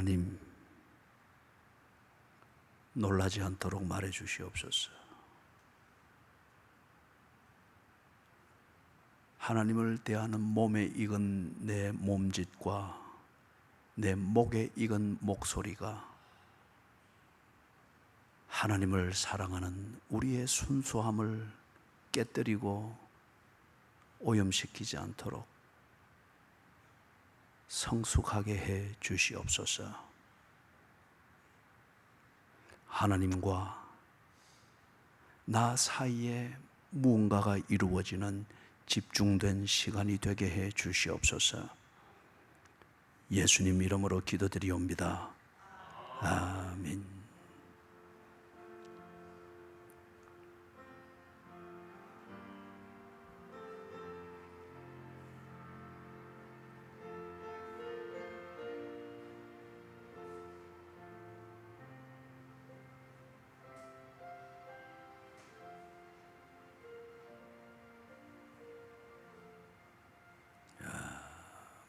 하나님, 놀라지 않도록 말해 주시옵소서. 하나님을 대하는 몸에 익은 내 몸짓과 내 목에 익은 목소리가 하나님을 사랑하는 우리의 순수함을 깨뜨리고 오염시키지 않도록 성숙하게 해 주시옵소서. 하나님과 나 사이에 무언가가 이루어지는 집중된 시간이 되게 해 주시옵소서. 예수님 이름으로 기도드리옵니다. 아멘.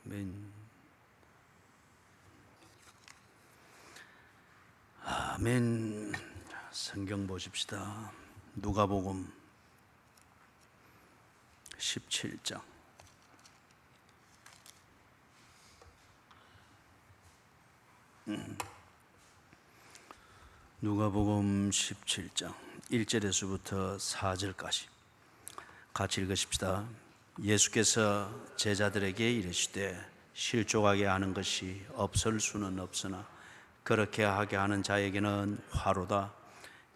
아멘. 아멘. 성경 보십시다. 누가복음 17장. 누가복음 17장 1절에서부터 4절까지 같이 읽으십시다. 예수께서 제자들에게 이르시되 실족하게 하는 것이 없을 수는 없으나 그렇게 하게 하는 자에게는 화로다.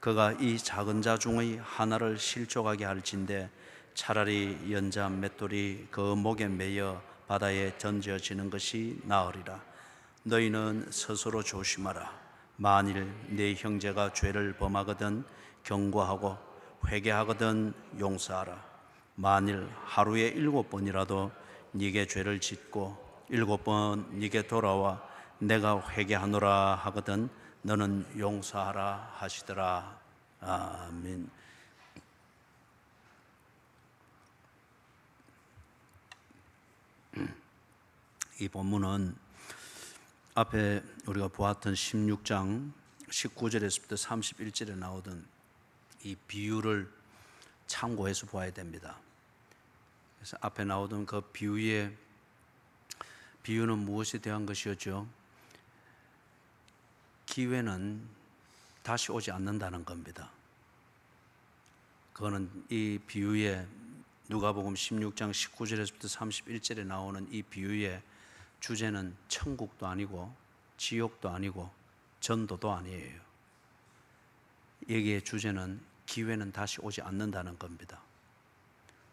그가 이 작은 자 중의 하나를 실족하게 할진대 차라리 연자 맷돌이 그 목에 매여 바다에 던져지는 것이 나으리라. 너희는 스스로 조심하라. 만일 네 형제가 죄를 범하거든 경고하고 회개하거든 용서하라. 만일 하루에 7번이라도 네게 죄를 짓고 7번 네게 돌아와 내가 회개하노라 하거든 너는 용서하라 하시더라. 아멘. 이 본문은 앞에 우리가 보았던 16장 19절에서부터 31절에 나오던 이 비유를 참고해서 보아야 됩니다. 그래서 앞에 나오던 그 비유는 무엇에 대한 것이었죠? 기회는 다시 오지 않는다는 겁니다. 그거는 이 비유의 누가복음 16장 19절에서부터 31절에 나오는 이 비유의 주제는 천국도 아니고 지옥도 아니고 전도도 아니에요. 여기의 주제는 기회는 다시 오지 않는다는 겁니다.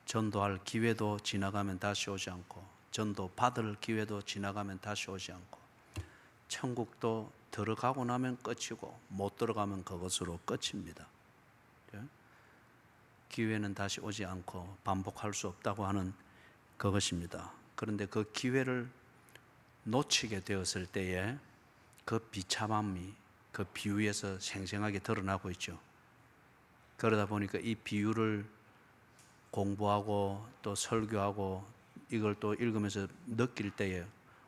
전도할 기회도 지나가면 다시 오지 않고 전도 받을 기회도 지나가면 다시 오지 않고 천국도 들어가고 나면 끝이고 못 들어가면 그것으로 끝입니다. 기회는 다시 오지 않고 반복할 수 없다고 하는 그것입니다. 그런데 그 기회를 놓치게 되었을 때에 그 비참함이 그 비유에서 생생하게 드러나고 있죠. 그러다 보니까 이 비유를 공부하고 또 설교하고 이걸 또 읽으면서 느낄 때에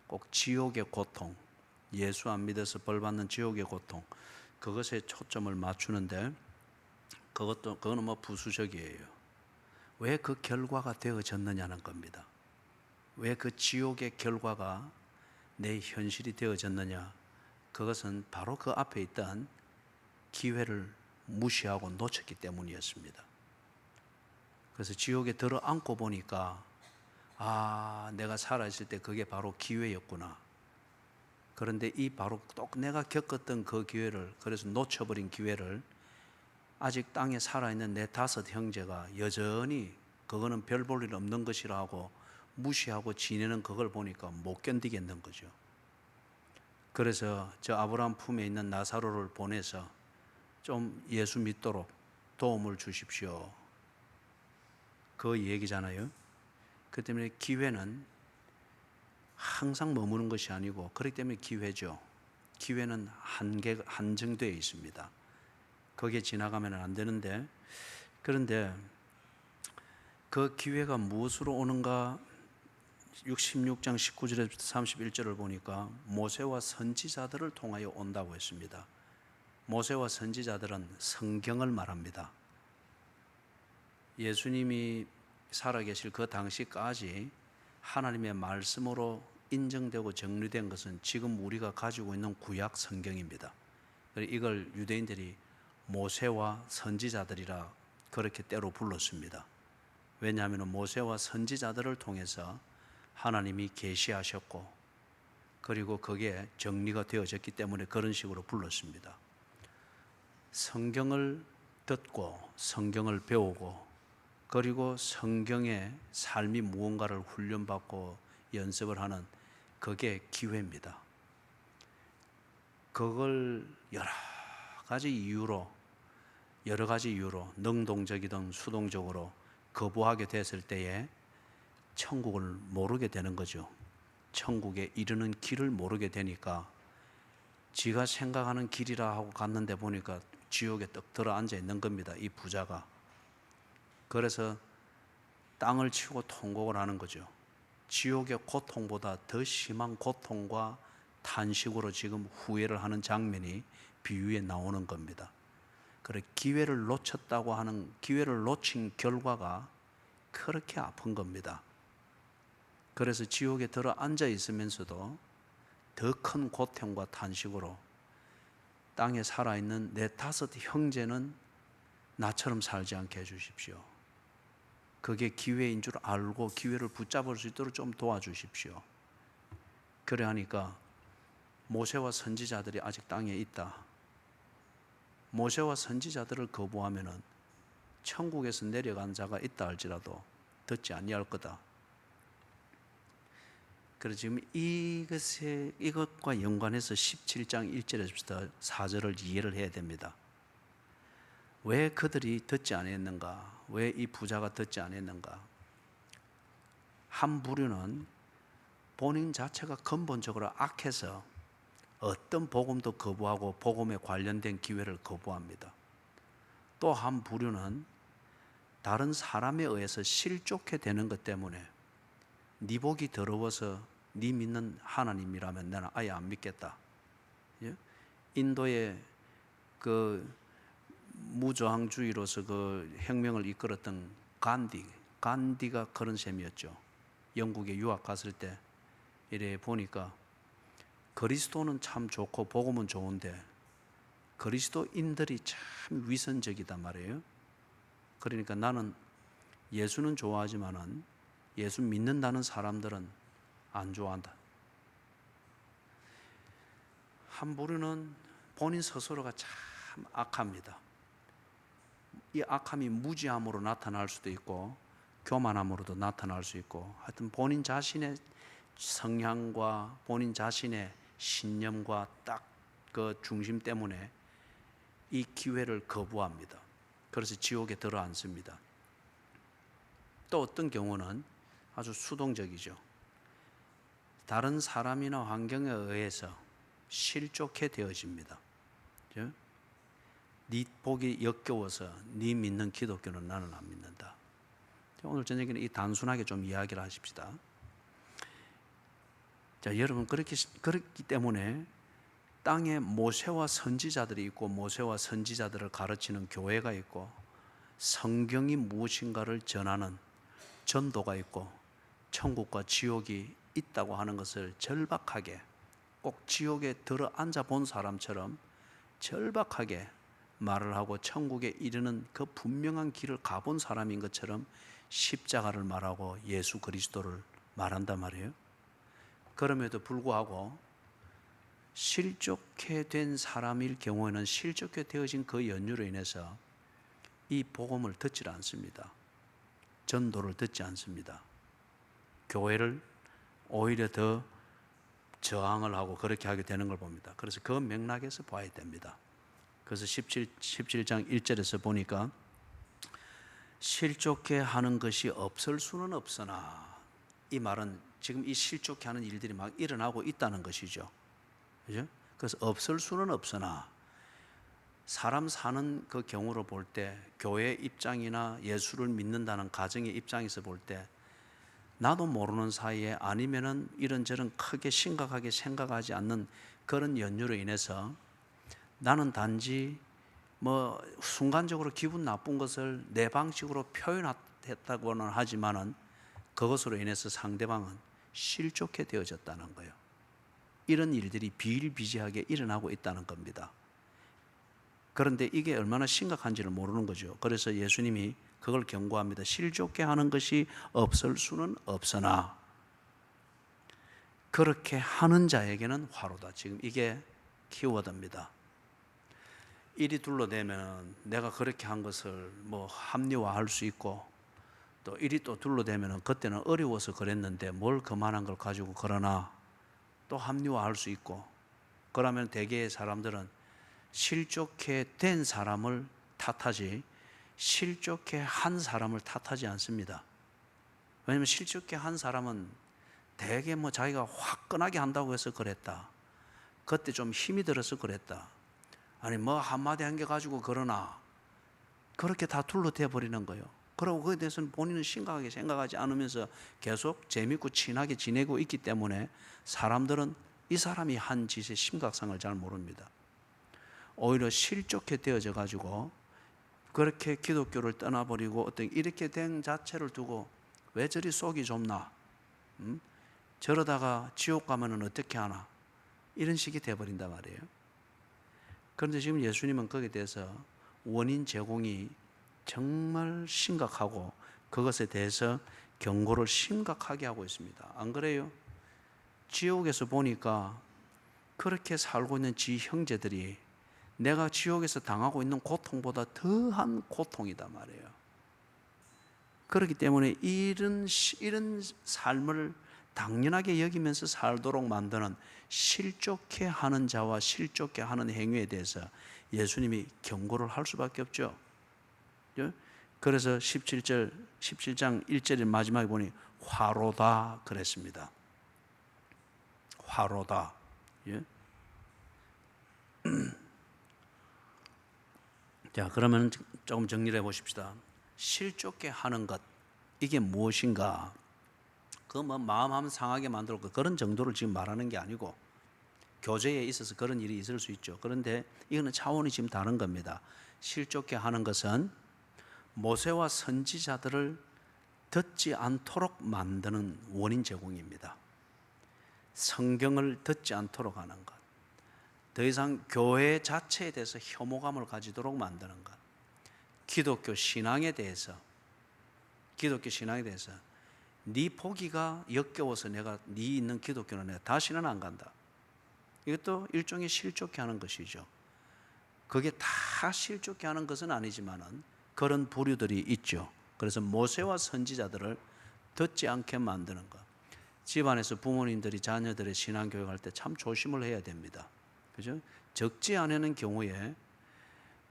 꼭 지옥의 고통, 예수 안 믿어서 벌 받는 지옥의 고통, 그것에 초점을 맞추는데 그거는 뭐 부수적이에요. 왜 그 결과가 되어졌느냐는 겁니다. 왜 그 지옥의 결과가 내 현실이 되어졌느냐? 그것은 바로 그 앞에 있던 기회를 무시하고 놓쳤기 때문이었습니다. 그래서 지옥에 들어앉고 보니까 내가 살아있을 때 그게 바로 기회였구나. 그런데 이 바로 또 내가 겪었던 그 기회를, 그래서 놓쳐버린 기회를 아직 땅에 살아있는 내 5 형제가 여전히 그거는 별 볼 일 없는 것이라고 무시하고 지내는 그걸 보니까 못 견디겠는 거죠. 그래서 저 아브라함 품에 있는 나사로를 보내서 좀 예수 믿도록 도움을 주십시오. 그 얘기잖아요. 그 때문에 기회는 항상 머무는 것이 아니고 그렇기 때문에 기회죠. 기회는 한정되어 있습니다. 거기에 지나가면 안 되는데, 그런데 그 기회가 무엇으로 오는가 16장 19절에서 31절을 보니까 모세와 선지자들을 통하여 온다고 했습니다. 모세와 선지자들은 성경을 말합니다. 예수님이 살아계실 그 당시까지 하나님의 말씀으로 인정되고 정리된 것은 지금 우리가 가지고 있는 구약 성경입니다. 이걸 유대인들이 모세와 선지자들이라 그렇게 때로 불렀습니다. 왜냐하면 모세와 선지자들을 통해서 하나님이 계시하셨고 그리고 그게 정리가 되어졌기 때문에 그런 식으로 불렀습니다. 성경을 듣고 성경을 배우고 그리고 성경의 삶이 무언가를 훈련받고 연습을 하는 그게 기회입니다. 그걸 여러 가지 이유로 능동적이든 수동적으로 거부하게 됐을 때에 천국을 모르게 되는 거죠. 천국에 이르는 길을 모르게 되니까 지가 생각하는 길이라 하고 갔는데 보니까 지옥에 떡 들어 앉아 있는 겁니다. 이 부자가. 그래서 땅을 치고 통곡을 하는 거죠. 지옥의 고통보다 더 심한 고통과 탄식으로 지금 후회를 하는 장면이 비유에 나오는 겁니다. 그래 기회를 놓친 결과가 그렇게 아픈 겁니다. 그래서 지옥에 들어 앉아 있으면서도 더 큰 고통과 탄식으로 땅에 살아있는 내 5 형제는 나처럼 살지 않게 해주십시오. 그게 기회인 줄 알고 기회를 붙잡을 수 있도록 좀 도와주십시오. 그래 하니까 모세와 선지자들이 아직 땅에 있다. 모세와 선지자들을 거부하면은 천국에서 내려간 자가 있다 할지라도 듣지 아니할 거다. 그래서 지금 이것과 연관해서 17장 1절에서부터 4절을 이해를 해야 됩니다. 왜 그들이 듣지 않았는가? 왜 이 부자가 듣지 않았는가? 한 부류는 본인 자체가 근본적으로 악해서 어떤 복음도 거부하고 복음에 관련된 기회를 거부합니다. 또 한 부류는 다른 사람에 의해서 실족해 되는 것 때문에 네 복이 더러워서 네 믿는 하나님이라면 나는 아예 안 믿겠다. 인도의 그 무저항주의로서 그 혁명을 이끌었던 간디가 그런 셈이었죠. 영국에 유학 갔을 때 이래 보니까 그리스도는 참 좋고 복음은 좋은데 그리스도인들이 참 위선적이단 말이에요. 그러니까 나는 예수는 좋아하지만은 예수 믿는다는 사람들은 안 좋아한다. 한 부류는 본인 스스로가 참 악합니다. 이 악함이 무지함으로 나타날 수도 있고 교만함으로도 나타날 수 있고 하여튼 본인 자신의 성향과 본인 자신의 신념과 딱 그 중심 때문에 이 기회를 거부합니다. 그래서 지옥에 들어 앉습니다. 또 어떤 경우는 아주 수동적이죠. 다른 사람이나 환경에 의해서 실족해 되어집니다. 네 복이 역겨워서 네 믿는 기독교는 나는 안 믿는다. 오늘 저녁에는 이 단순하게 좀 이야기를 하십시다. 자, 여러분 그렇기 때문에 땅에 모세와 선지자들이 있고 모세와 선지자들을 가르치는 교회가 있고 성경이 무엇인가를 전하는 전도가 있고 천국과 지옥이 있다고 하는 것을 절박하게 꼭 지옥에 들어 앉아 본 사람처럼 절박하게 말을 하고 천국에 이르는 그 분명한 길을 가본 사람인 것처럼 십자가를 말하고 예수 그리스도를 말한단 말이에요. 그럼에도 불구하고 실족해 된 사람일 경우에는 실족해 되어진 그 연유로 인해서 이 복음을 듣지 않습니다. 전도를 듣지 않습니다. 교회를 오히려 더 저항을 하고 그렇게 하게 되는 걸 봅니다. 그래서 그 맥락에서 봐야 됩니다. 그래서 17장 1절에서 보니까 실족해 하는 것이 없을 수는 없으나, 이 말은 지금 이 실족해 하는 일들이 막 일어나고 있다는 것이죠. 그죠? 그래서 없을 수는 없으나 사람 사는 그 경우로 볼 때 교회 입장이나 예수를 믿는다는 가정의 입장에서 볼 때 나도 모르는 사이에 아니면은 이런저런 크게 심각하게 생각하지 않는 그런 연유로 인해서 나는 단지 뭐 순간적으로 기분 나쁜 것을 내 방식으로 표현했다고는 하지만은 그것으로 인해서 상대방은 실족해 되어졌다는 거예요. 이런 일들이 비일비재하게 일어나고 있다는 겁니다. 그런데 이게 얼마나 심각한지를 모르는 거죠. 그래서 예수님이 그걸 경고합니다. 실족해 하는 것이 없을 수는 없으나 그렇게 하는 자에게는 화로다. 지금 이게 키워드입니다. 일이 둘러대면 내가 그렇게 한 것을 뭐 합리화할 수 있고, 또 일이 또 둘러대면 그때는 어려워서 그랬는데 뭘 그만한 걸 가지고 그러나 또 합리화할 수 있고, 그러면 대개의 사람들은 실족해 된 사람을 탓하지 실족해 한 사람을 탓하지 않습니다. 왜냐하면 실족해 한 사람은 대개 뭐 자기가 화끈하게 한다고 해서 그랬다, 그때 좀 힘이 들어서 그랬다, 아니 뭐 한마디 한 게 가지고 그러나, 그렇게 다 둘러대 버리는 거예요. 그리고 그에 대해서는 본인은 심각하게 생각하지 않으면서 계속 재밌고 친하게 지내고 있기 때문에 사람들은 이 사람이 한 짓의 심각성을 잘 모릅니다. 오히려 실족해 되어져 가지고 그렇게 기독교를 떠나버리고 어떤 이렇게 된 자체를 두고 왜 저리 속이 좁나, 저러다가 지옥 가면은 어떻게 하나, 이런 식이 돼버린단 말이에요. 그런데 지금 예수님은 거기에 대해서 원인 제공이 정말 심각하고 그것에 대해서 경고를 심각하게 하고 있습니다. 안 그래요? 지옥에서 보니까 그렇게 살고 있는 지 형제들이 내가 지옥에서 당하고 있는 고통보다 더한 고통이다 말이에요. 그렇기 때문에 이런 삶을 당연하게 여기면서 살도록 만드는 실족해 하는 자와 실족해 하는 행위에 대해서 예수님이 경고를 할 수밖에 없죠. 그래서 17장 1절의 마지막에 보니 화로다 그랬습니다. 화로다. 예? 자, 그러면 조금 정리를 해 보십시다. 실족해 하는 것, 이게 무엇인가? 그 뭐 마음 한번 상하게 만들고 그런 정도를 지금 말하는 게 아니고, 교제에 있어서 그런 일이 있을 수 있죠. 그런데 이거는 차원이 지금 다른 겁니다. 실족해 하는 것은 모세와 선지자들을 듣지 않도록 만드는 원인 제공입니다. 성경을 듣지 않도록 하는 것, 더 이상 교회 자체에 대해서 혐오감을 가지도록 만드는 것, 기독교 신앙에 대해서 네 보기가 역겨워서 내가 네 있는 기독교는 내가 다시는 안 간다, 이것도 일종의 실족해 하는 것이죠. 그게 다 실족해 하는 것은 아니지만은 그런 부류들이 있죠. 그래서 모세와 선지자들을 듣지 않게 만드는 것. 집안에서 부모님들이 자녀들의 신앙 교육할 때 참 조심을 해야 됩니다. 그죠? 적지 않은 경우에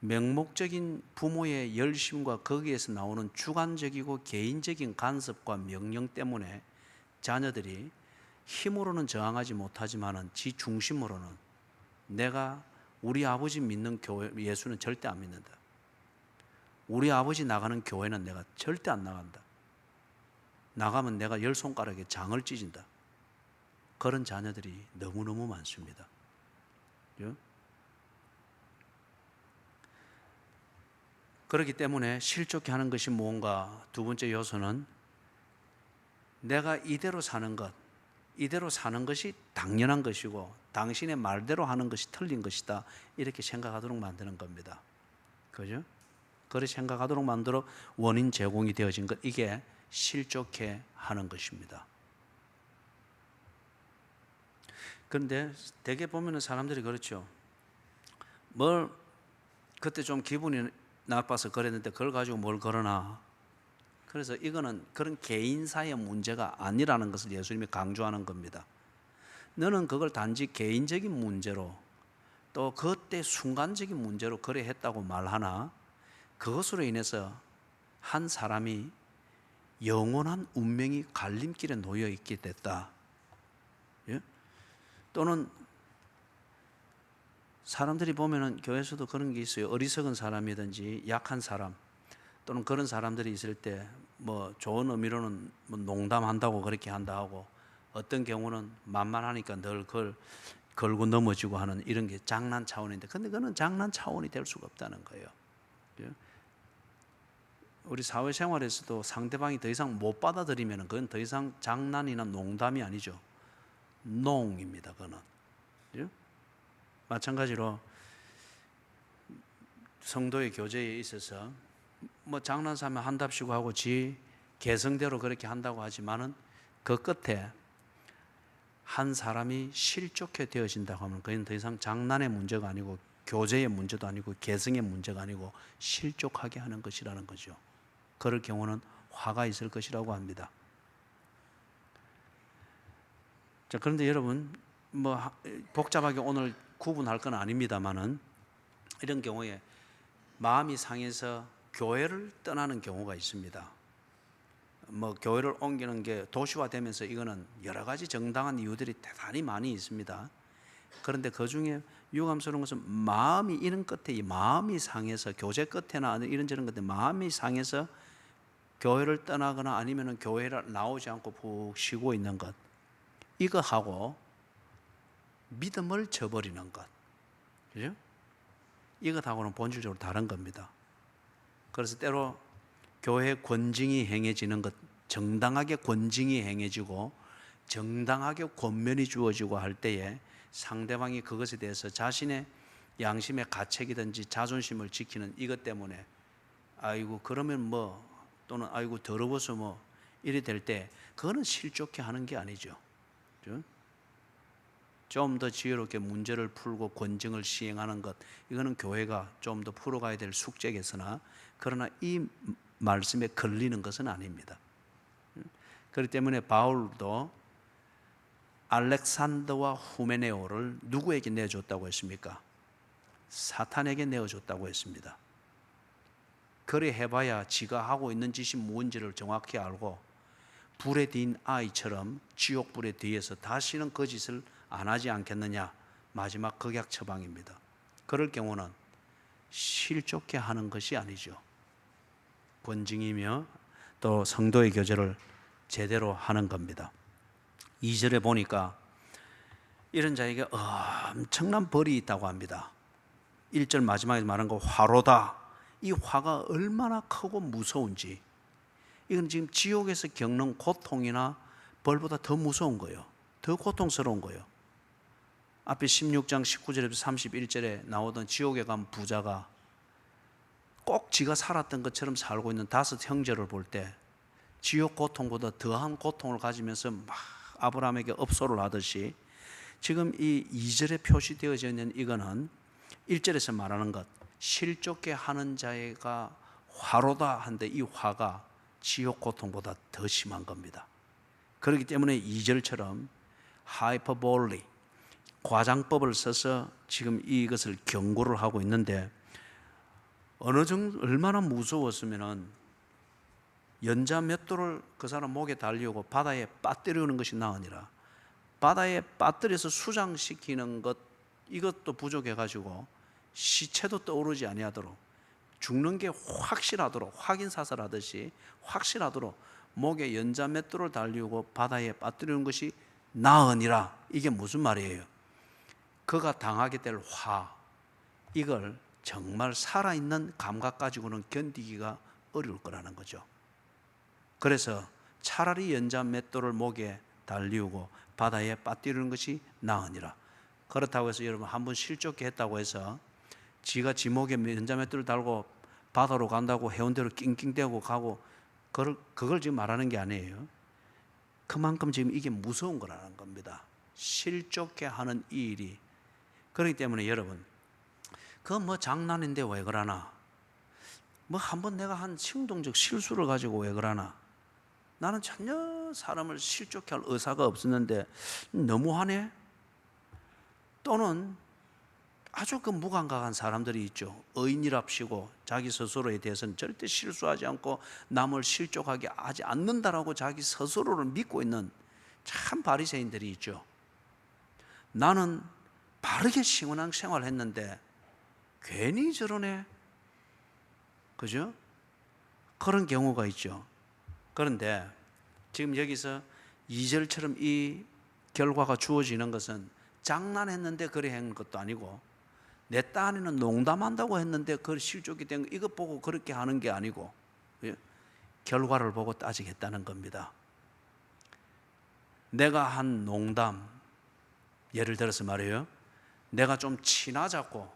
맹목적인 부모의 열심과 거기에서 나오는 주관적이고 개인적인 간섭과 명령 때문에 자녀들이 힘으로는 저항하지 못하지만은 지 중심으로는 내가 우리 아버지 믿는 교회 예수는 절대 안 믿는다, 우리 아버지 나가는 교회는 내가 절대 안 나간다, 나가면 내가 10손가락에 장을 찢은다, 그런 자녀들이 너무너무 많습니다. 그렇기 때문에 실족해 하는 것이 뭔가, 두 번째 요소는 내가 이대로 사는 것이 당연한 것이고 당신의 말대로 하는 것이 틀린 것이다, 이렇게 생각하도록 만드는 겁니다. 그죠? 그렇게 생각하도록 만들어 원인 제공이 되어진 것, 이게 실족해 하는 것입니다. 그런데 대개 보면은 사람들이 그렇죠. 뭘 그때 좀 기분이 나빠서 그랬는데 그걸 가지고 뭘 그러나. 그래서 이거는 그런 개인사의 문제가 아니라는 것을 예수님이 강조하는 겁니다. 너는 그걸 단지 개인적인 문제로, 또 그때 순간적인 문제로 그래 했다고 말하나 그것으로 인해서 한 사람이 영원한 운명이 갈림길에 놓여 있게 됐다. 예? 또는 사람들이 보면은 교회에서도 그런 게 있어요. 어리석은 사람이든지 약한 사람, 또는 그런 사람들이 있을 때 뭐 좋은 의미로는 뭐 농담한다고 그렇게 한다 하고, 어떤 경우는 만만하니까 늘 그걸 걸고 넘어지고 하는 이런 게 장난 차원인데, 근데 그는 장난 차원이 될 수가 없다는 거예요. 우리 사회생활에서도 상대방이 더 이상 못 받아들이면 그건 더 이상 장난이나 농담이 아니죠. 농입니다. 그는. 마찬가지로 성도의 교제에 있어서 뭐 장난삼아 한답시고 하고 지 개성대로 그렇게 한다고 하지만은 그 끝에 한 사람이 실족해 되어진다고 하면 그건 더 이상 장난의 문제가 아니고 교제의 문제도 아니고 개성의 문제가 아니고 실족하게 하는 것이라는 거죠. 그럴 경우는 화가 있을 것이라고 합니다. 자, 그런데 여러분 뭐 복잡하게 오늘 구분할 건 아닙니다만은 이런 경우에 마음이 상해서 교회를 떠나는 경우가 있습니다. 뭐 교회를 옮기는 게 도시화되면서 이거는 여러 가지 정당한 이유들이 대단히 많이 있습니다. 그런데 그 중에 유감스러운 것은 마음이 이런 끝에 이 마음이 상해서 교제 끝에나 이런저런 것들 마음이 상해서 교회를 떠나거나 아니면은 교회를 나오지 않고 푹 쉬고 있는 것, 이거하고 믿음을 저버리는 것, 그죠? 이것하고는 본질적으로 다른 겁니다. 그래서 때로 교회 권징이 행해지는 것, 정당하게 권징이 행해지고 정당하게 권면이 주어지고 할 때에 상대방이 그것에 대해서 자신의 양심의 가책이든지 자존심을 지키는 이것 때문에 아이고 그러면 뭐 또는 아이고 더러워서 뭐 이래 될 때 그거는 실족해 하는 게 아니죠. 좀 더 지혜롭게 문제를 풀고 권증을 시행하는 것, 이거는 교회가 좀 더 풀어가야 될 숙제겠으나 그러나 이 말씀에 걸리는 것은 아닙니다. 그렇기 때문에 바울도 알렉산더와 후메네오를 누구에게 내줬다고 했습니까? 사탄에게 내어줬다고 했습니다. 그래 해봐야 지가 하고 있는 짓이 뭔지를 정확히 알고 불에 딘 아이처럼 지옥불에 뒤에서 다시는 그 짓을 안 하지 않겠느냐, 마지막 극약 처방입니다. 그럴 경우는 실족해 하는 것이 아니죠. 권징이며 또 성도의 교제를 제대로 하는 겁니다. 2절에 보니까 이런 자에게 엄청난 벌이 있다고 합니다. 1절 마지막에 말한 거 화로다. 이 화가 얼마나 크고 무서운지, 이건 지금 지옥에서 겪는 고통이나 벌보다 더 무서운 거예요. 더 고통스러운 거예요. 앞에 16장 19절에서 31절에 나오던 지옥에 간 부자가 꼭 지가 살았던 것처럼 살고 있는 5 형제를 볼 때 지옥 고통보다 더한 고통을 가지면서 막 아브라함에게 업소를 하듯이 지금 이 2절에 표시되어져 있는 이거는 1절에서 말하는 것, 실족해 하는 자가 화로다 한데 이 화가 지옥 고통보다 더 심한 겁니다. 그렇기 때문에 2절처럼 하이퍼볼리, 과장법을 써서 지금 이것을 경고를 하고 있는데, 어느 정도 얼마나 무서웠으면은 연자 몇 도를 그 사람 목에 달리고 바다에 빠뜨리는 것이 나으니라. 바다에 빠뜨려서 수장시키는 것, 이것도 부족해가지고 시체도 떠오르지 아니하도록, 죽는 게 확실하도록, 확인 사살하듯이 확실하도록 목에 연자 몇 도를 달리고 바다에 빠뜨리는 것이 나으니라. 이게 무슨 말이에요? 그가 당하게 될 화, 이걸 정말 살아있는 감각 가지고는 견디기가 어려울 거라는 거죠. 그래서 차라리 연자 맷돌을 목에 달리우고 바다에 빠뜨리는 것이 나으니라. 그렇다고 해서 여러분 한번 실족해 했다고 해서 지가 지 목에 연자 맷돌을 달고 바다로 간다고 해운대로 낑낑대고 가고 그걸 지금 말하는 게 아니에요. 그만큼 지금 이게 무서운 거라는 겁니다. 실족해 하는 이 일이. 그렇기 때문에 여러분, 그건 뭐 장난인데 왜 그러나? 뭐 한번 내가 한 행동적 실수를 가지고 왜 그러나? 나는 전혀 사람을 실족해 할 의사가 없었는데 너무하네? 또는 아주 그 무감각한 사람들이 있죠. 의인이랍시고 자기 스스로에 대해서는 절대 실수하지 않고 남을 실족하게 하지 않는다라고 자기 스스로를 믿고 있는 참 바리새인들이 있죠. 나는 바르게 신앙 생활을 했는데 괜히 저러네, 그죠? 그런 경우가 있죠. 그런데 지금 여기서 2절처럼 이 결과가 주어지는 것은 장난했는데 그래 한 것도 아니고 내 딴에는 농담한다고 했는데 그걸 실족이 된 거, 이것 보고 그렇게 하는 게 아니고 결과를 보고 따지겠다는 겁니다. 내가 한 농담, 예를 들어서 말이에요, 내가 좀 친하자고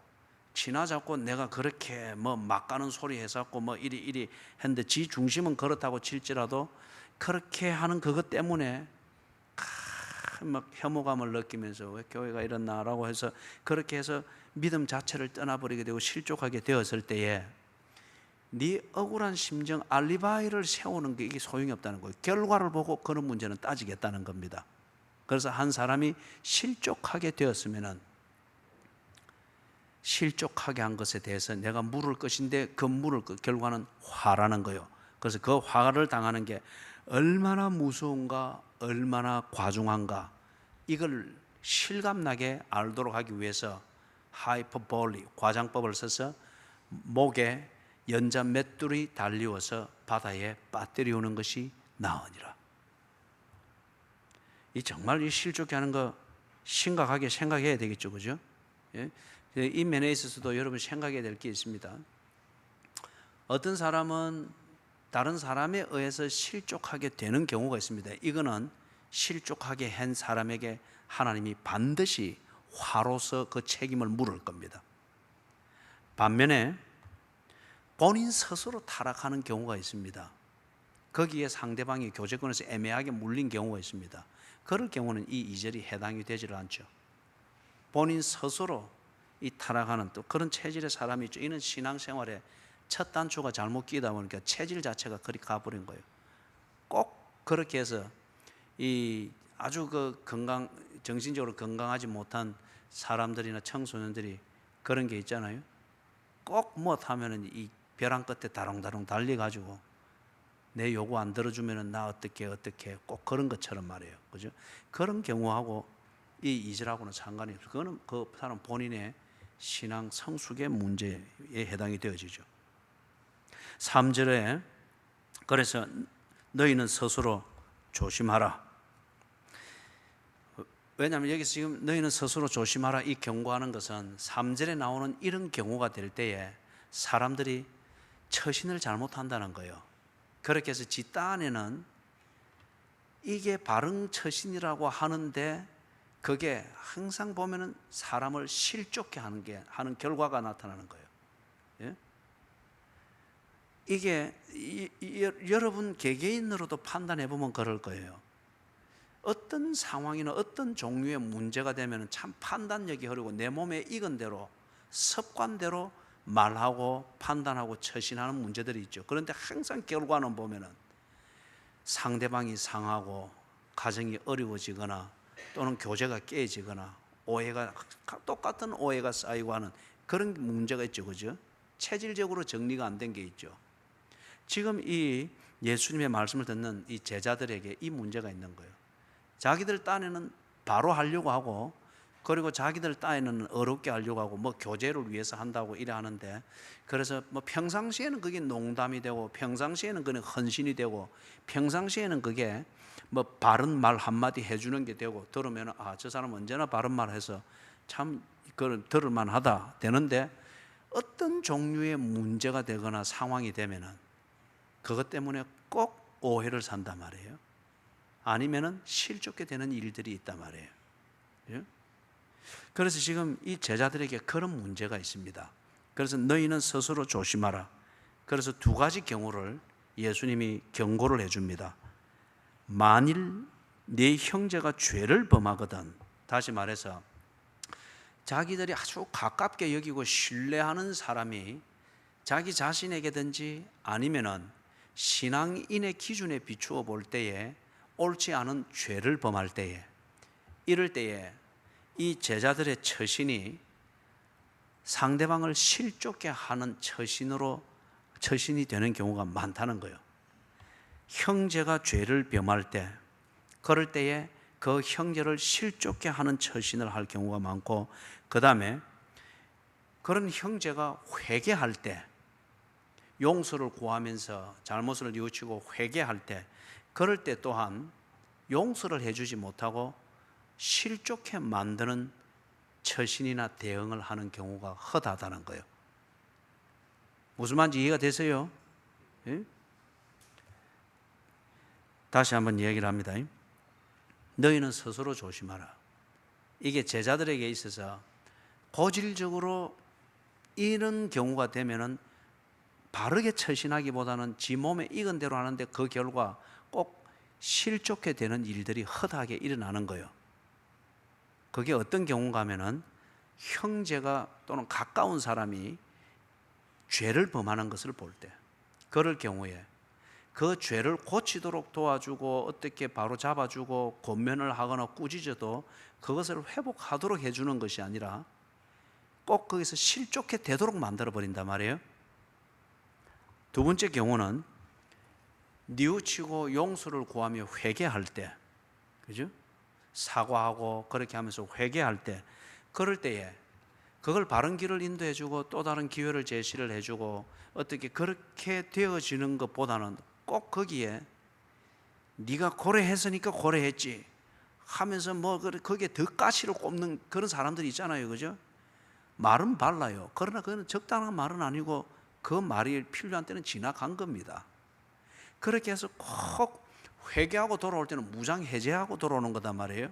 내가 그렇게 뭐 막 가는 소리 해갖고 뭐 이리 했는데 지 중심은 그렇다고 칠지라도 그렇게 하는 그것 때문에 막 혐오감을 느끼면서 왜 교회가 이렇나라고 해서 그렇게 해서 믿음 자체를 떠나버리게 되고 실족하게 되었을 때에 네 억울한 심정, 알리바이를 세우는 게 이게 소용이 없다는 거예요. 결과를 보고 그런 문제는 따지겠다는 겁니다. 그래서 한 사람이 실족하게 되었으면은 실족하게 한 것에 대해서 내가 물을 것인데 그 물을 결과는 화라는 거예요. 그래서 그 화를 당하는 게 얼마나 무서운가, 얼마나 과중한가, 이걸 실감나게 알도록 하기 위해서 하이퍼볼리, 과장법을 써서 목에 연자 맷돌이 달리워서 바다에 빠뜨리우는 것이 나으니라. 이 정말 이 실족해 하는 거 심각하게 생각해야 되겠죠, 그죠? 예? 이 면에 있어서도 여러분 생각해야 될 게 있습니다. 어떤 사람은 다른 사람에 의해서 실족하게 되는 경우가 있습니다. 이거는 실족하게 한 사람에게 하나님이 반드시 화로서 그 책임을 물을 겁니다. 반면에 본인 스스로 타락하는 경우가 있습니다. 거기에 상대방이 교제권에서 애매하게 물린 경우가 있습니다. 그럴 경우는 이 2절이 해당이 되질 않죠. 본인 스스로 이 타락하는 또 그런 체질의 사람이 있죠. 이는 신앙생활에 첫 단추가 잘못 끼다 보니까 체질 자체가 그리 가버린 거예요. 꼭 그렇게 해서 이 아주 그 정신적으로 건강하지 못한 사람들이나 청소년들이 그런 게 있잖아요. 꼭 못하면은 이 벼랑 끝에 다롱다롱 달려가지고 내 요구 안 들어주면은 나 어떻게 꼭 그런 것처럼 말이에요. 그죠? 그런 경우하고 이 2절하고는 상관이 없어요. 그거는 그 사람 본인의 신앙 성숙의 문제에 해당이 되어지죠. 3절에 그래서 너희는 스스로 조심하라. 왜냐하면 여기서 지금 너희는 스스로 조심하라 이 경고하는 것은 3절에 나오는 이런 경우가 될 때에 사람들이 처신을 잘못한다는 거예요. 그렇게 해서 지 딴에는 이게 바른 처신이라고 하는데 그게 항상 보면은 사람을 실족해 하는 결과가 나타나는 거예요. 예? 이게 여러분 개개인으로도 판단해 보면 그럴 거예요. 어떤 상황이나 어떤 종류의 문제가 되면 참 판단력이 흐르고 내 몸에 익은 대로 습관대로 말하고 판단하고 처신하는 문제들이 있죠. 그런데 항상 결과는 보면은 상대방이 상하고 가정이 어려워지거나 또는 교제가 깨지거나 똑같은 오해가 쌓이고 하는 그런 문제가 있죠. 그죠? 체질적으로 정리가 안 된 게 있죠. 지금 이 예수님의 말씀을 듣는 이 제자들에게 이 문제가 있는 거예요. 자기들 딴에는 바로 하려고 하고 그리고 자기들 딴에는 어렵게 하려고 하고 뭐 교제를 위해서 한다고 이래 하는데 그래서 뭐 평상시에는 그게 농담이 되고 평상시에는 그게 헌신이 되고 평상시에는 그게 뭐 바른 말 한마디 해주는 게 되고 들으면 저 사람 언제나 바른 말 해서 참 그걸 들을만 하다 되는데 어떤 종류의 문제가 되거나 상황이 되면은 그것 때문에 꼭 오해를 산단 말이에요. 아니면은 실족게 되는 일들이 있단 말이에요. 예? 그래서 지금 이 제자들에게 그런 문제가 있습니다. 그래서 너희는 스스로 조심하라. 그래서 두 가지 경우를 예수님이 경고를 해줍니다. 만일 네 형제가 죄를 범하거든, 다시 말해서 자기들이 아주 가깝게 여기고 신뢰하는 사람이 자기 자신에게든지 아니면은 신앙인의 기준에 비추어 볼 때에 옳지 않은 죄를 범할 때에 이럴 때에 이 제자들의 처신이 상대방을 실족게 하는 처신이 되는 경우가 많다는 거예요. 형제가 죄를 범할 때 그럴 때에 그 형제를 실족게 하는 처신을 할 경우가 많고 그 다음에 그런 형제가 회개할 때 용서를 구하면서 잘못을 뉘우치고 회개할 때, 그럴 때 또한 용서를 해주지 못하고 실족해 만드는 처신이나 대응을 하는 경우가 허다하다는 거예요. 무슨 말인지 이해가 되세요? 예? 다시 한번 얘기를 합니다. 너희는 스스로 조심하라. 이게 제자들에게 있어서 고질적으로 이런 경우가 되면은 바르게 처신하기보다는 지 몸에 익은 대로 하는데 그 결과 꼭 실족해 되는 일들이 허다하게 일어나는 거예요. 그게 어떤 경우인가 하면은 형제가 또는 가까운 사람이 죄를 범하는 것을 볼 때, 그럴 경우에 그 죄를 고치도록 도와주고 어떻게 바로 잡아주고 권면을 하거나 꾸짖어도 그것을 회복하도록 해주는 것이 아니라 꼭 거기서 실족해 되도록 만들어 버린단 말이에요. 두 번째 경우는 뉘우치고 용서를 구하며 회개할 때, 그죠? 사과하고 그렇게 하면서 회개할 때, 그럴 때에 그걸 바른 길을 인도해주고 또 다른 기회를 제시를 해주고 어떻게 그렇게 되어지는 것보다는 꼭 거기에 네가 고래했으니까 고래했지 하면서 뭐 거기에 더 가시를 꼽는 그런 사람들이 있잖아요, 그죠? 말은 발라요. 그러나 그건 적당한 말은 아니고 그 말이 필요한 때는 지나간 겁니다. 그렇게 해서 꼭 회개하고 돌아올 때는 무장해제하고 돌아오는 거단 말이에요.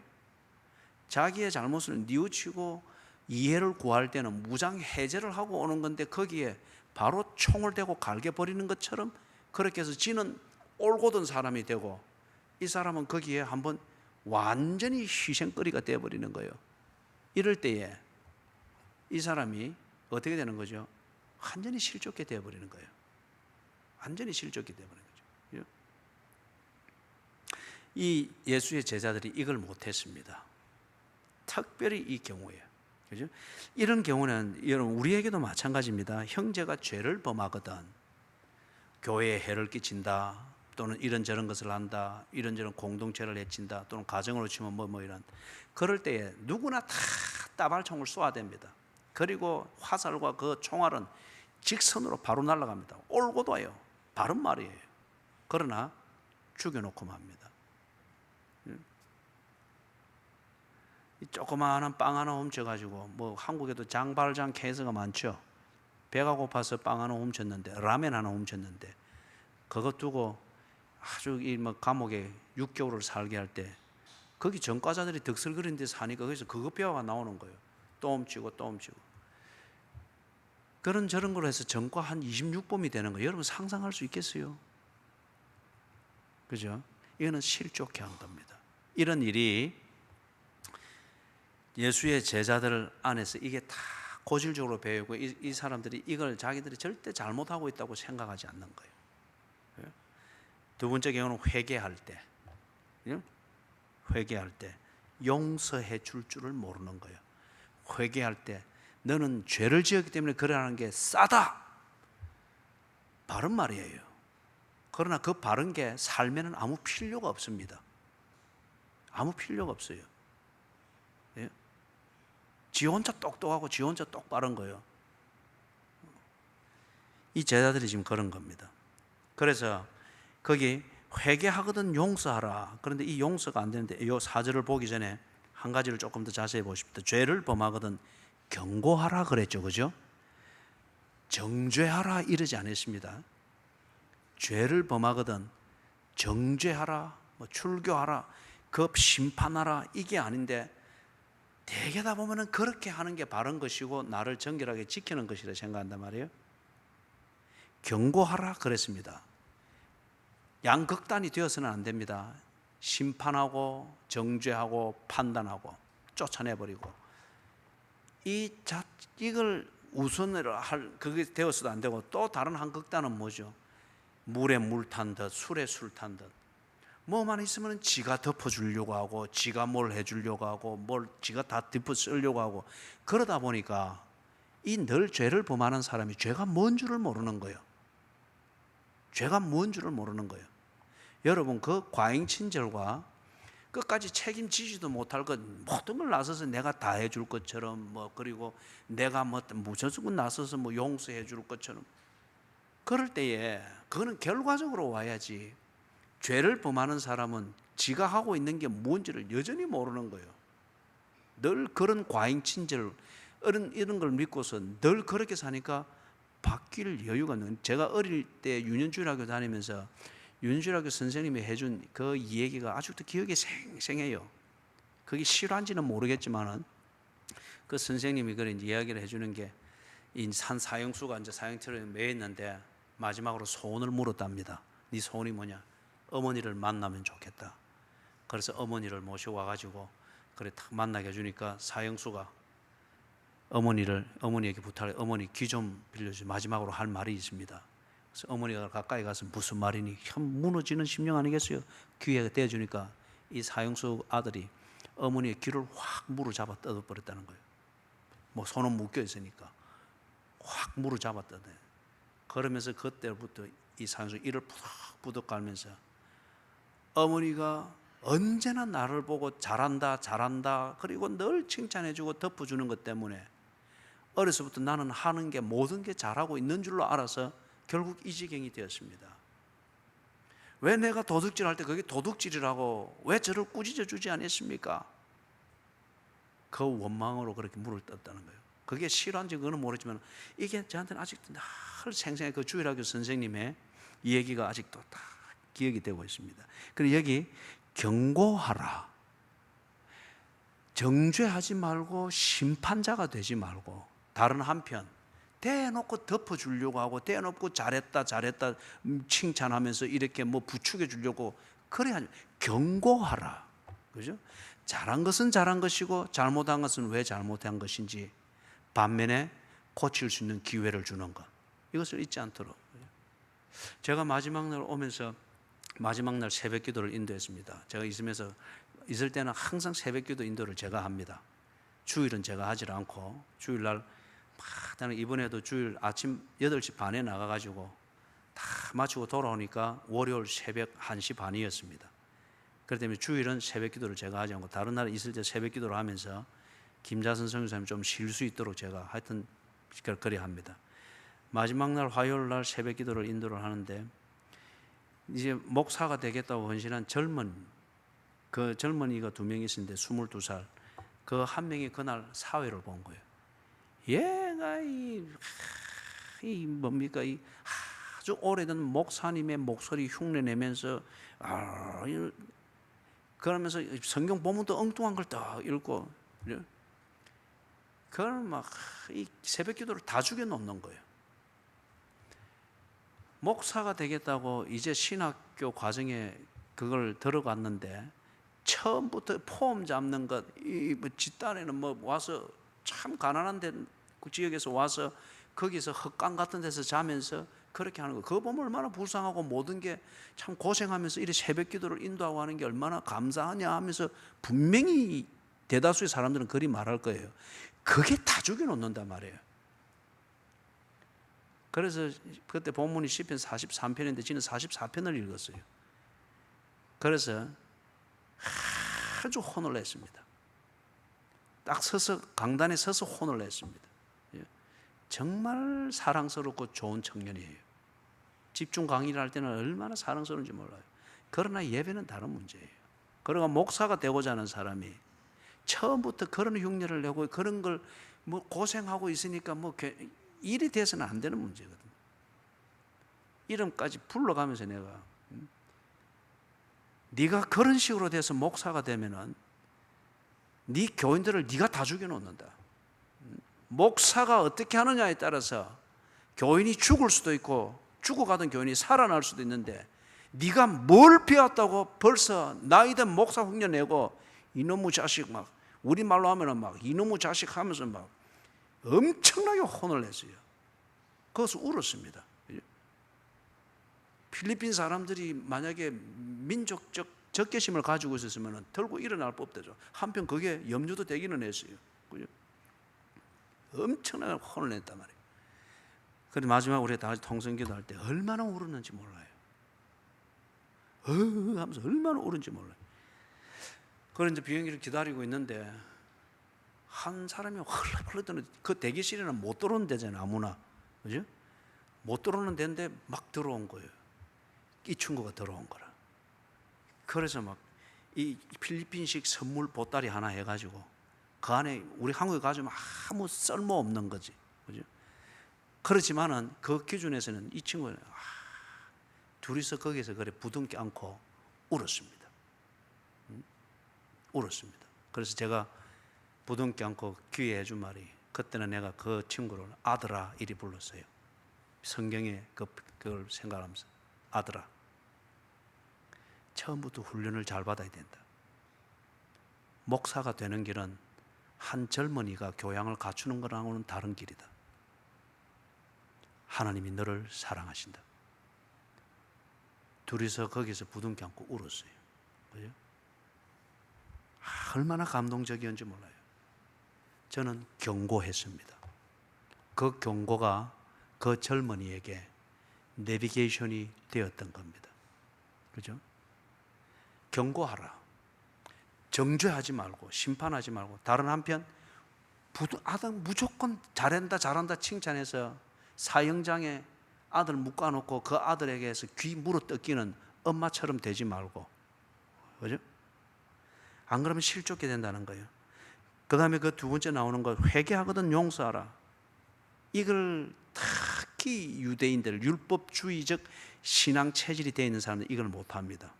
자기의 잘못을 뉘우치고 이해를 구할 때는 무장해제를 하고 오는 건데 거기에 바로 총을 대고 갈겨버리는 것처럼 그렇게 해서 지는 올곧은 사람이 되고 이 사람은 거기에 한번 완전히 희생거리가 되어버리는 거예요. 이럴 때에 이 사람이 어떻게 되는 거죠? 완전히 실족해 되어버리는 거예요. 완전히 실족해 되어버리는 거죠. 이 예수의 제자들이 이걸 못했습니다. 특별히 이 경우에, 그죠? 이런 경우는 여러분 우리에게도 마찬가지입니다. 형제가 죄를 범하거든 교회에 해를 끼친다, 또는 이런저런 것을 한다, 이런저런 공동체를 해친다, 또는 가정으로 치면 뭐 이런, 그럴 때에 누구나 다 따발총을 쏘아야 됩니다. 그리고 화살과 그 총알은 직선으로 바로 날아갑니다. 올고 와요. 바른 말이에요. 그러나 죽여놓고 맙니다. 이 조그마한 빵 하나 훔쳐가지고, 뭐 한국에도 장발장 케이스가 많죠. 배가 고파서 빵 하나 훔쳤는데, 라면 하나 훔쳤는데, 그것 두고 아주 이 뭐 감옥에 6개월을 살게 할 때, 거기 전과자들이 득설거리는 데 사니까 거기서 그것 배화가 나오는 거예요. 또 훔치고 또 훔치고. 그런 저런 걸로 해서 전과 한 26범이 되는 거예요. 여러분 상상할 수 있겠어요? 그죠? 이거는 실족해 한 겁니다. 이런 일이 예수의 제자들 안에서 이게 다 고질적으로 배우고 이 사람들이 이걸 자기들이 절대 잘못하고 있다고 생각하지 않는 거예요. 두 번째 경우는 회개할 때, 회개할 때 용서해 줄 줄을 모르는 거예요. 회개할 때 너는 죄를 지었기 때문에 그러라는 게 싸다, 바른 말이에요. 그러나 그 바른 게 삶에는 아무 필요가 없습니다. 아무 필요가 없어요. 지 혼자 똑똑하고 지 혼자 똑바른 거예요. 이 제자들이 지금 그런 겁니다. 그래서 거기 회개하거든 용서하라. 그런데 이 용서가 안 되는데 이 4절을 보기 전에 한 가지를 조금 더 자세히 보십시오. 죄를 범하거든 경고하라 그랬죠, 그죠? 정죄하라 이러지 않았습니다. 죄를 범하거든 정죄하라, 뭐 출교하라, 그 심판하라 이게 아닌데 대개 다 보면은 그렇게 하는 게 바른 것이고 나를 정결하게 지키는 것이라 생각한단 말이에요. 경고하라 그랬습니다. 양극단이 되어서는 안 됩니다. 심판하고 정죄하고 판단하고 쫓아내버리고 이걸 우선으로 할 그게 되어서도 안 되고, 또 다른 한 극단은 뭐죠? 물에 물 탄 듯 술에 술 탄 듯 뭐만 있으면 지가 덮어주려고 하고 지가 뭘 해주려고 하고 뭘 지가 다 덮어 쓰려고 하고, 그러다 보니까 이 늘 죄를 범하는 사람이 죄가 뭔 줄을 모르는 거예요. 죄가 뭔 줄을 모르는 거예요. 여러분 그 과잉친절과 끝까지 책임지지도 못할 것 모든 걸 나서서 내가 다 해줄 것처럼, 뭐 그리고 내가 뭐 무조건 나서서 뭐 용서해 줄 것처럼, 그럴 때에 그거는 결과적으로 와야지. 죄를 범하는 사람은 지가 하고 있는 게 뭔지를 여전히 모르는 거예요. 늘 그런 과잉 친절 이런 걸 믿고서 늘 그렇게 사니까 바뀔 여유가 없는. 제가 어릴 때 유년주일학교 다니면서 유년주일학교 선생님이 해준 그 얘기가 아직도 기억에 생생해요. 그게 실화인지는 모르겠지만은 그 선생님이 그런 이야기를 해주는 게 이 산 사형수가 이제 사형처를 매였는데 마지막으로 소원을 물었답니다. 네 소원이 뭐냐? 어머니를 만나면 좋겠다. 그래서 어머니를 모시고 와가지고 그래 딱 만나게 해주니까 사형수가 어머니에게 부탁해. 어머니 귀 좀 빌려주세요. 마지막으로 할 말이 있습니다. 그래서 어머니가 가까이 가서 무슨 말이니? 참 무너지는 심령 아니겠어요? 귀에 대주니까 이 사형수 아들이 어머니의 귀를 확 물어 잡아 뜯어버렸다는 거예요. 뭐 손은 묶여 있으니까 확 물어 잡아 뜯어. 그러면서 그때부터 이 사형수 이를 부덕부덕 갈면서 어머니가 언제나 나를 보고 잘한다 잘한다 그리고 늘 칭찬해주고 덮어주는 것 때문에 어려서부터 나는 하는 게 모든 게 잘하고 있는 줄로 알아서 결국 이 지경이 되었습니다. 왜 내가 도둑질할 때 그게 도둑질이라고 왜 저를 꾸짖어 주지 않았습니까? 그 원망으로 그렇게 물을 떴다는 거예요. 그게 실화인지 그거는 모르지만 이게 저한테는 아직도 늘 생생해. 그 주일학교 선생님의 이 얘기가 아직도 다 기억이 되고 있습니다. 그리고 여기 경고하라. 정죄하지 말고 심판자가 되지 말고 다른 한편 대놓고 덮어주려고 하고 대놓고 잘했다 잘했다 칭찬하면서 이렇게 뭐 부추겨 주려고 그래 하지. 경고하라. 그죠? 잘한 것은 잘한 것이고 잘못한 것은 왜 잘못한 것인지 반면에 고칠 수 있는 기회를 주는 것. 이것을 잊지 않도록. 제가 마지막 날 오면서 마지막 날 새벽 기도를 인도했습니다. 제가 있을 때는 항상 새벽 기도 인도를 제가 합니다. 주일은 제가 하질 않고 주일날 나는 이번에도 주일 아침 8시 반에 나가가지고 다 마치고 돌아오니까 월요일 새벽 1시 반이었습니다. 그렇기 때문에 주일은 새벽 기도를 제가 하지 않고 다른 날 있을 때 새벽 기도를 하면서 김자선 선교사님 좀 쉴 수 있도록 제가 하여튼 그래 합니다. 마지막 날 화요일 날 새벽 기도를 인도를 하는데 이제 목사가 되겠다고 헌신한 그 젊은이가 2명 있었는데 22살 그 한 명이 그날 사회를 본 거예요. 얘가 이 뭡니까 이 아주 오래된 목사님의 목소리 흉내내면서 그러면서 성경 본문도 엉뚱한 걸 딱 읽고 그걸 막 이 새벽 기도를 다 죽여 놓는 거예요. 목사가 되겠다고 이제 신학교 과정에 그걸 들어갔는데 처음부터 폼 잡는 것, 뭐 집단에는 뭐 와서 참 가난한데 그 지역에서 와서 거기서 헛간 같은 데서 자면서 그렇게 하는 거. 그거 보면 얼마나 불쌍하고 모든 게 참 고생하면서 이렇게 새벽 기도를 인도하고 하는 게 얼마나 감사하냐 하면서 분명히 대다수의 사람들은 그리 말할 거예요. 그게 다 죽여놓는단 말이에요. 그래서 그때 본문이 시편 43편인데 저는 44편을 읽었어요. 그래서 아주 혼을 냈습니다. 딱 서서 강단에 서서 혼을 냈습니다. 정말 사랑스럽고 좋은 청년이에요. 집중 강의를 할 때는 얼마나 사랑스러운지 몰라요. 그러나 예배는 다른 문제예요. 그러니까 목사가 되고자 하는 사람이 처음부터 그런 흉내를 내고 그런 걸 뭐 고생하고 있으니까 뭐 일이 돼서는 안 되는 문제거든요. 이름까지 불러가면서 내가 네가 그런 식으로 돼서 목사가 되면은 네 교인들을 네가 다 죽여놓는다. 목사가 어떻게 하느냐에 따라서 교인이 죽을 수도 있고 죽어가던 교인이 살아날 수도 있는데 네가 뭘 배웠다고 벌써 나이든 목사 흉내 내고 이놈의 자식 막 우리말로 하면은 막 이놈의 자식 하면서 막 엄청나게 혼을 냈어요. 그것을 울었습니다. 필리핀 사람들이 만약에 민족적 적개심을 가지고 있었으면 들고 일어날 법되죠. 한편 그게 염려도 되기는 했어요. 그죠? 엄청나게 혼을 냈단 말이에요. 그런데 마지막에 우리가 다 통성기도 할 때 얼마나 울었는지 몰라요. 하면서 얼마나 울었는지 몰라요. 그래서 이제 비행기를 기다리고 있는데 한 사람이 헐렁헐렁 떠는 그 대기실에는 못 들어오는 데잖아요. 아무나. 그죠? 못 들어오는 데인데 막 들어온 거예요. 이 친구가 들어온 거라. 그래서 막 이 필리핀식 선물 보따리 하나 해가지고 그 안에 우리 한국에 가지면 아무 쓸모 없는 거지, 그죠? 그렇지만은 그 기준에서는 이 친구는 둘이서 거기서 그래 부둥켜 안고 울었습니다. 울었습니다. 그래서 제가 부둥켜 안고 귀에 해준 말이, 그때는 내가 그 친구를 아들아 이리 불렀어요. 성경에 그걸 생각하면서, 아들아, 처음부터 훈련을 잘 받아야 된다. 목사가 되는 길은 한 젊은이가 교양을 갖추는 거랑은 다른 길이다. 하나님이 너를 사랑하신다. 둘이서 거기서 부둥켜 안고 울었어요. 그죠? 얼마나 감동적이었는지 몰라요. 저는 경고했습니다. 그 경고가 그 젊은이에게 내비게이션이 되었던 겁니다. 그죠? 경고하라. 정죄하지 말고 심판하지 말고, 다른 한편 아들 무조건 잘한다 칭찬해서 사형장에 아들 묶어놓고 그 아들에게서 귀 물어 뜯기는 엄마처럼 되지 말고, 그죠? 안 그러면 실족게 된다는 거예요. 그 다음에 그 두 번째 나오는 거, 회개하거든 용서하라. 이걸 특히 유대인들, 율법주의적 신앙 체질이 되어 있는 사람들 이걸 못합니다.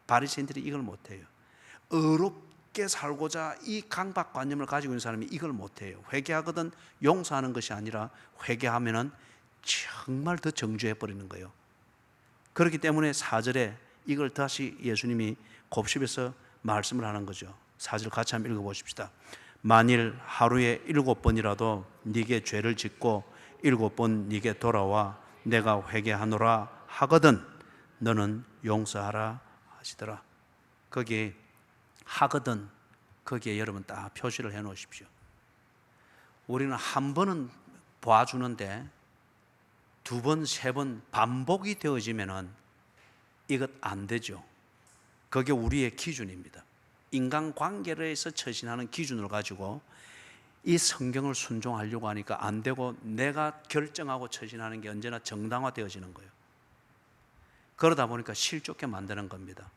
바리새인들이 이걸 못해요. 의롭게 살고자 이 강박관념을 가지고 있는 사람이 이걸 못해요. 회개하거든 용서하는 것이 아니라 회개하면은 정말 더 정죄해버리는 거예요. 그렇기 때문에 4절에 이걸 다시 예수님이 곱씹어서 말씀을 하는 거죠. 4절 같이 한번 읽어보십시다. 만일 하루에 7번이라도 네게 죄를 짓고 7번 네게 돌아와 내가 회개하노라 하거든 너는 용서하라 하시더라. 거기에 하거든, 거기에 여러분 딱 표시를 해 놓으십시오. 우리는 한 번은 봐주는데 두 번, 세 번 반복이 되어지면은 이것 안 되죠. 그게 우리의 기준입니다. 인간관계에서 처신하는 기준을 가지고 이 성경을 순종하려고 하니까 안 되고, 내가 결정하고 처신하는 게 언제나 정당화되어지는 거예요. 그러다 보니까 실족게 만드는 겁니다.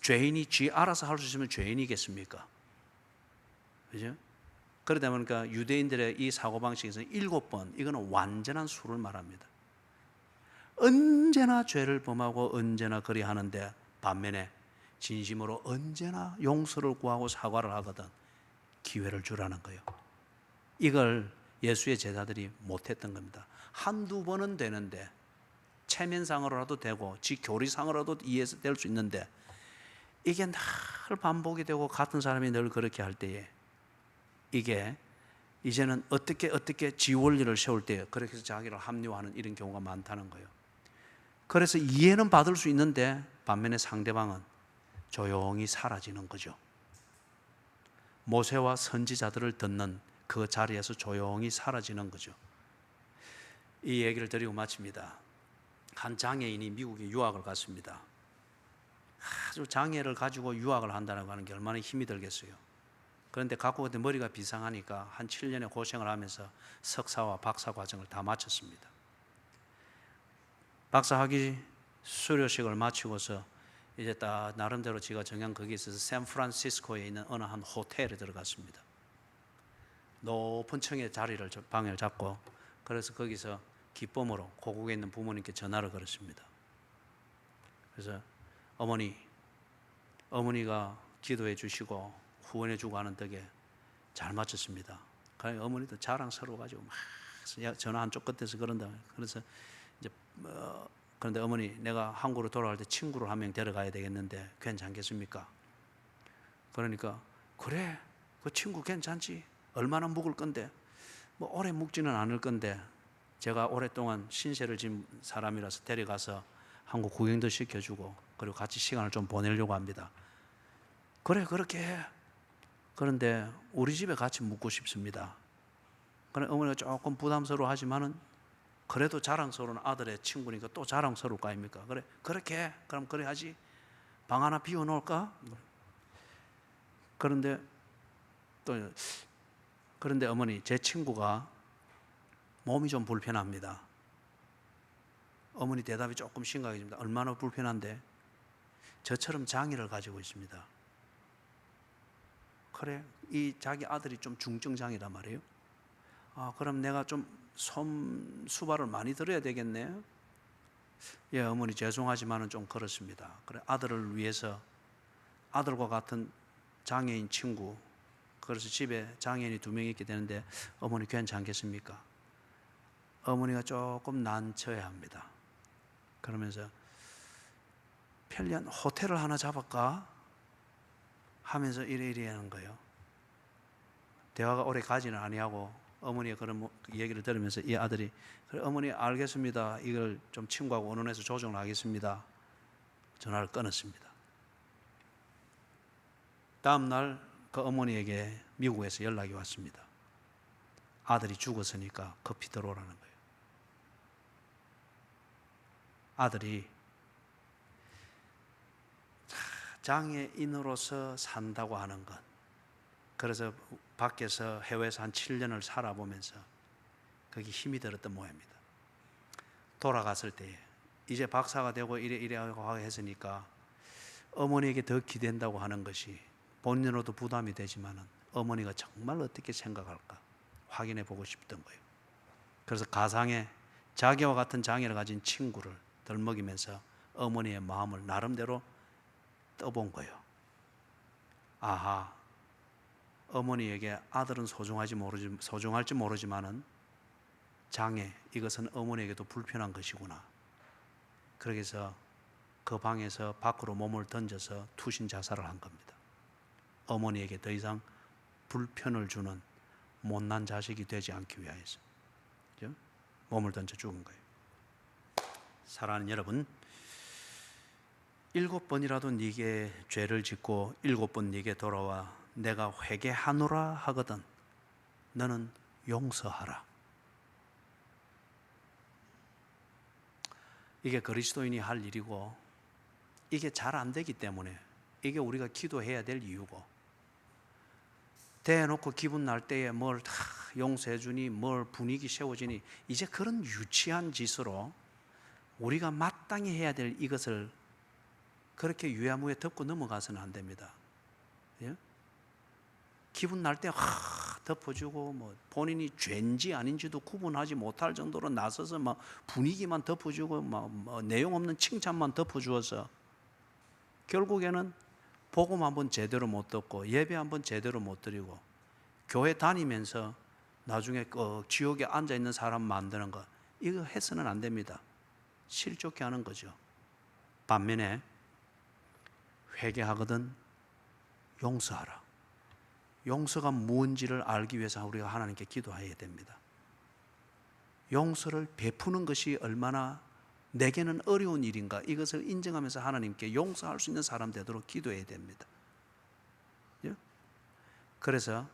죄인이 지 알아서 할 수 있으면 죄인이겠습니까? 그죠? 그러다 보니까 유대인들의 이 사고방식에서 7번, 이거는 완전한 수를 말합니다. 언제나 죄를 범하고 언제나 그리 하는데, 반면에 진심으로 언제나 용서를 구하고 사과를 하거든 기회를 주라는 거예요. 이걸 예수의 제자들이 못했던 겁니다. 한두 번은 되는데, 체면상으로라도 되고 지 교리상으로라도 이해해서 될 수 있는데, 이게 늘 반복이 되고 같은 사람이 늘 그렇게 할 때에 이게 이제는 어떻게 지 원리를 세울 때 그렇게 해서 자기를 합리화하는 이런 경우가 많다는 거예요. 그래서 이해는 받을 수 있는데 반면에 상대방은 조용히 사라지는 거죠. 모세와 선지자들을 듣는 그 자리에서 조용히 사라지는 거죠. 이 얘기를 드리고 마칩니다. 한 장애인이 미국에 유학을 갔습니다. 아주 장애를 가지고 유학을 한다고 하는 게 얼마나 힘이 들겠어요. 그런데 갖고 오던 머리가 비상하니까 한 7년의 고생을 하면서 석사와 박사 과정을 다 마쳤습니다. 박사학위 수료식을 마치고서 이제 딱 나름대로 제가 정한 거기에 있어서 샌프란시스코에 있는 어느 한 호텔에 들어갔습니다. 높은 층의 방을 잡고, 그래서 거기서 기쁨으로 고국에 있는 부모님께 전화를 걸었습니다. 그래서 어머니가 기도해 주시고 후원해 주고 하는 덕에 잘 마쳤습니다. 그러니까 어머니도 자랑스러워가지고 막 전화 한쪽 끝에서 그런다. 그래서 이제 그런데 어머니, 내가 한국으로 돌아갈 때 친구를 한 명 데려가야 되겠는데 괜찮겠습니까? 그러니까 그래, 그 친구 괜찮지. 얼마나 묵을 건데? 뭐 오래 묵지는 않을 건데 제가 오랫동안 신세를 진 사람이라서 데려가서 한국 구경도 시켜주고 그리고 같이 시간을 좀 보내려고 합니다. 그래, 그렇게 해. 그런데 우리 집에 같이 묵고 싶습니다. 그래, 어머니가 조금 부담스러워하지만은 그래도 자랑스러운 아들의 친구니까 또 자랑스러울 거 아닙니까? 그래, 그렇게 해. 그럼 그래 하지. 방 하나 비워놓을까? 그런데 어머니, 제 친구가 몸이 좀 불편합니다. 어머니 대답이 조금 심각해집니다. 얼마나 불편한데? 저처럼 장애를 가지고 있습니다. 그래, 이 자기 아들이 좀 중증장애란 말이에요. 그럼 내가 좀 수발을 많이 들어야 되겠네. 예, 어머니 죄송하지만은 좀 그렇습니다. 그래, 아들을 위해서 아들과 같은 장애인 친구, 그래서 집에 장애인이 2명 있게 되는데 어머니 괜찮겠습니까? 어머니가 조금 난처해 합니다. 그러면서 편리한 호텔을 하나 잡을까? 하면서 이래 하는 거예요. 대화가 오래 가지는 아니하고 어머니의 그런 얘기를 들으면서 이 아들이 그래, 어머니 알겠습니다. 이걸 좀 친구하고 의논해서 조정을 하겠습니다. 전화를 끊었습니다. 다음 날 그 어머니에게 미국에서 연락이 왔습니다. 아들이 죽었으니까 급히 들어오라는 거예요. 아들이 장애인으로서 산다고 하는 것, 그래서 밖에서 해외에서 한 7년을 살아보면서 거기 힘이 들었던 모양입니다. 돌아갔을 때에 이제 박사가 되고 이래 하고 했으니까 어머니에게 더 기댄다고 하는 것이 본인으로도 부담이 되지만은 어머니가 정말 어떻게 생각할까 확인해 보고 싶던 거예요. 그래서 가상에 자기와 같은 장애를 가진 친구를 덜먹이면서 어머니의 마음을 나름대로 떠본 거예요. 아하, 어머니에게 아들은 소중할지 모르지만은 장애, 이것은 어머니에게도 불편한 것이구나. 그렇게 해서 그 방에서 밖으로 몸을 던져서 투신 자살을 한 겁니다. 어머니에게 더 이상 불편을 주는 못난 자식이 되지 않기 위하여서 몸을 던져 죽은 거예요. 사랑하는 여러분, 7번이라도 네게 죄를 짓고 7번 네게 돌아와 내가 회개하노라 하거든 너는 용서하라. 이게 그리스도인이 할 일이고 이게 잘 안 되기 때문에 이게 우리가 기도해야 될 이유고, 대놓고 기분 날 때에 뭘 다 용서해 주니 뭘 분위기 세워지니 이제 그런 유치한 짓으로 우리가 마땅히 해야 될 이것을 그렇게 유야무에 덮고 넘어가서는 안 됩니다. 예? 기분 날 때 덮어주고 뭐 본인이 죄인지 아닌지도 구분하지 못할 정도로 나서서 막 분위기만 덮어주고 막 내용 없는 칭찬만 덮어주어서 결국에는 복음 한번 제대로 못 듣고 예배 한번 제대로 못 드리고 교회 다니면서 나중에 지옥에 앉아 있는 사람 만드는 거, 이거 해서는 안 됩니다. 실족해 하는 거죠. 반면에 회개하거든 용서하라. 용서가 무엇인지를 알기 위해서 우리가 하나님께 기도해야 됩니다. 용서를 베푸는 것이 얼마나 내게는 어려운 일인가, 이것을 인정하면서 하나님께 용서할 수 있는 사람 되도록 기도해야 됩니다. 그래서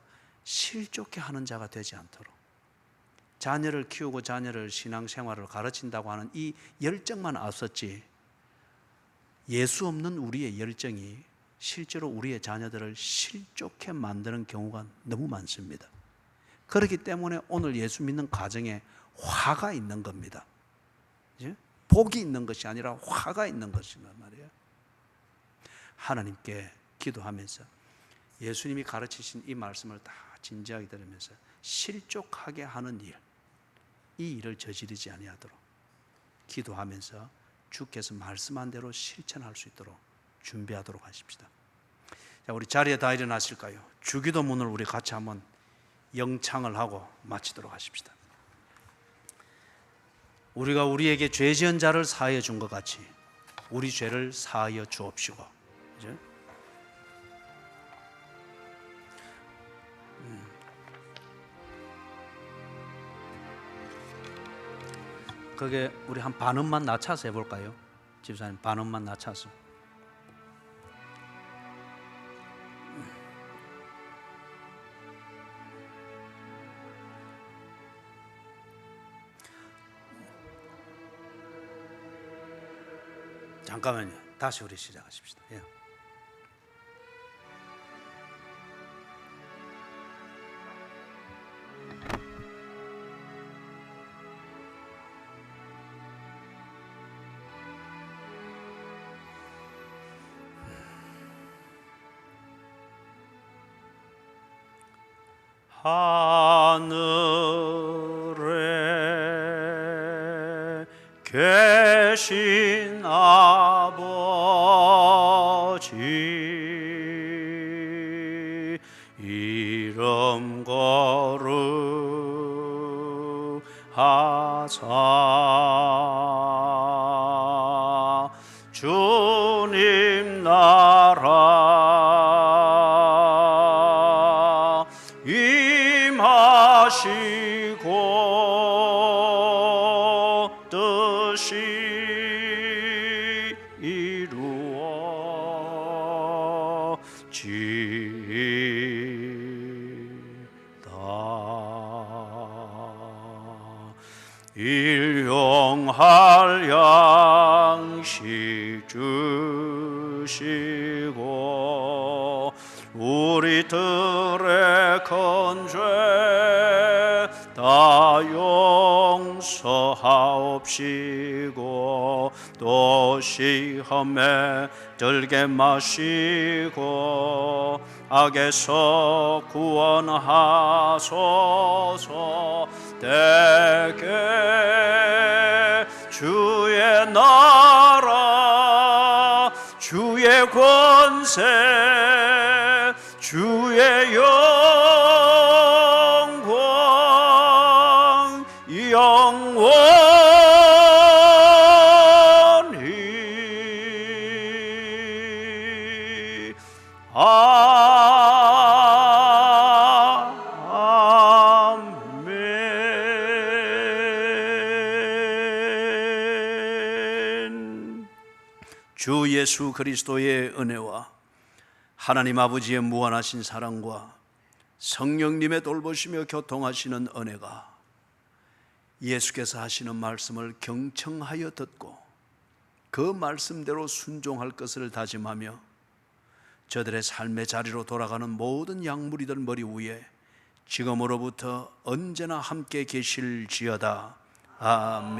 실족해 하는 자가 되지 않도록, 자녀를 키우고 자녀를 신앙생활을 가르친다고 하는 이 열정만 앞섰지 예수 없는 우리의 열정이 실제로 우리의 자녀들을 실족해 만드는 경우가 너무 많습니다. 그렇기 때문에 오늘 예수 믿는 가정에 화가 있는 겁니다. 복이 있는 것이 아니라 화가 있는 것이란 말이에요. 하나님께 기도하면서 예수님이 가르치신 이 말씀을 다 진지하게 들으면서 실족하게 하는 일, 이 일을 저지르지 아니하도록 기도하면서 주께서 말씀한 대로 실천할 수 있도록 준비하도록 하십시다. 자, 우리 자리에 다 일어나실까요? 주기도문을 우리 같이 한번 영창을 하고 마치도록 하십시다. 우리가 우리에게 죄 지은 자를 사하여 준 것 같이 우리 죄를 사하여 주옵시고, 그죠? 그게 우리 한 반음만 낮춰서 해볼까요? 집사님, 반음만 낮춰서. 잠깐만요. 다시 우리 시작하십시다. 예. 하늘에 계신 아버지 이름 거룩하사 주님 나라 임하시고 뜻이 이루어지다. 일용할 양식 주시고 우리들의 큰 죄 다 용서하옵시고 또 시험에 들게 마시고 악에서 구원하소서. 대개 주의 나라 주의 권세 주의 영광 영원히 아멘. 주 예수 그리스도의 은혜와 하나님 아버지의 무한하신 사랑과 성령님의 돌보시며 교통하시는 은혜가 예수께서 하시는 말씀을 경청하여 듣고 그 말씀대로 순종할 것을 다짐하며 저들의 삶의 자리로 돌아가는 모든 양무리들 머리 위에 지금으로부터 언제나 함께 계실지어다. 아멘.